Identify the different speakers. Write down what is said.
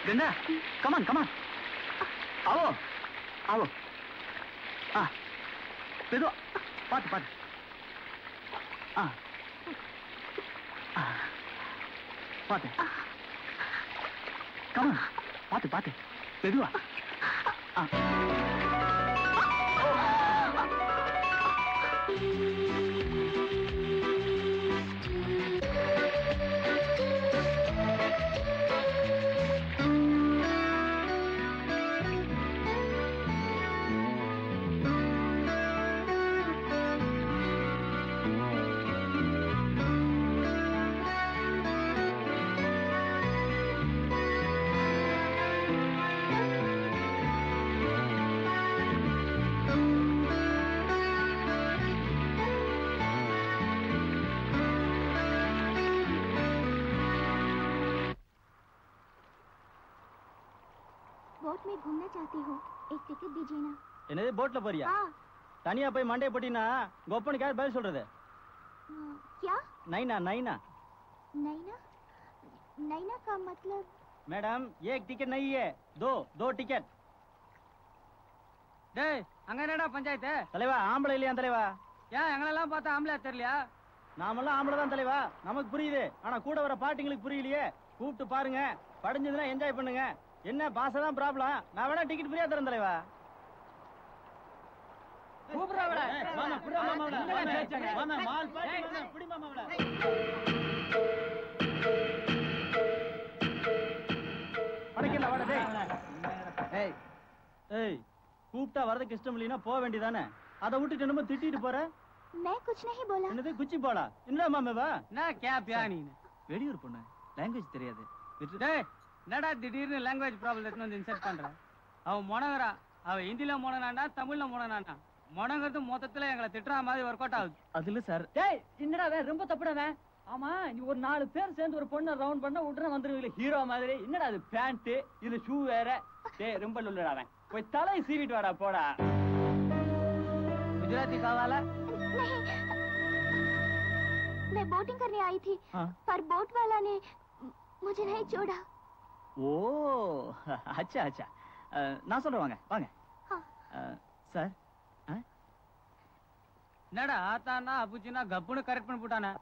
Speaker 1: Brenda, come on, come on. आओ, आओ. पेदो, पात. पात. Come on, पात. पेदो. என்னது போட்ல போறியா? தனியா போய் மண்டே போட்டினா கோப்பனுக்கு யார் பதில் சொல்றது?
Speaker 2: क्या?
Speaker 1: नैना नैना
Speaker 2: नैना नैना का मतलब?
Speaker 1: मैडम एक टिकट नहीं है, दो टिकट.
Speaker 3: டேய் அங்க என்னடா பஞ்சாயத்து?
Speaker 1: தலைவா ஆம்பளை இல்லையா தலைவா?
Speaker 3: ஏன் எங்களெல்லாம் பார்த்தா ஆம்பளை தெரியலையா?
Speaker 1: நாமெல்லாம் ஆம்பளை தான் தலைவா, நமக்கு புரியுது. ஆனா கூட வர பாட்டிங்களுக்கு புரியலையே. கூப்பிட்டு பாருங்க, படிஞ்சதுன்னா என்ஜாய் பண்ணுங்க. என்ன பாச தான் ப்ராப்ளம். நான் வேணா டிக்கெட் ஃப்ரீயா தரேன் தலைவா.
Speaker 3: கூப்பிடுறவள
Speaker 1: மாமா புடி மாமாவள மாமா மால் பாட்டி மாமா புடி மாமாவள. அடக்கல வாடா டேய். ஏய் கூப்பிட்டா வரதுக்கு இஷ்டம் இல்லைனா போக வேண்டியதானே. அத விட்டுட்டு நம்ம திட்டிட்டு போற.
Speaker 2: मैं कुछ नहीं बोला.
Speaker 1: என்னது குச்சி போடா. என்ன மாமாவா?
Speaker 3: நான் क्या பியானி
Speaker 1: வெளியூர் பொண்ணு, லாங்குவேஜ் தெரியாது.
Speaker 3: டேய் என்னடா திடீர்னு லாங்குவேஜ் ப்ராப்ளம் எடுத்து வந்து இன்சல்ட் பண்ற? அவன் மொனங்கறா. அவ ஹிந்தில மொனனாண்டா தமிழ்ல மொனனாண்டா. மொனங்கிறது மொத்தத்துல எங்களை திட்டுற மாதிரி ஒர்க் அவுட் ஆகுது.
Speaker 1: அது இல்ல சார்.
Speaker 4: டேய் என்னடா வே ரொம்ப தப்புடா. ஆமா நீ ஒரு 4 பேர் சேர்ந்து ஒரு பொண்ணை ரவுண்ட் பண்ண உடனே வந்துருவீங்க ஹீரோ மாதிரி. என்னடா அது பேண்ட் இது ஷூ வேற. டேய் ரொம்ப லொல்லடா அவன். போய் தலை சீவிட்டு வாடா போடா.
Speaker 3: गुजराती कावाला?
Speaker 2: नहीं, मैं बोटिंग करने आई थी, पर बोट वाला ने मुझे नहीं छोड़ा.
Speaker 1: ஓ அச்சா அச்சா. நான் சொல்றேன் வாங்க வாங்க. சார்
Speaker 3: என்னடா ஆத்தானா அப்புச்சினா கப்புன்னு கரெக்ட் பண்ணி போட்டானே.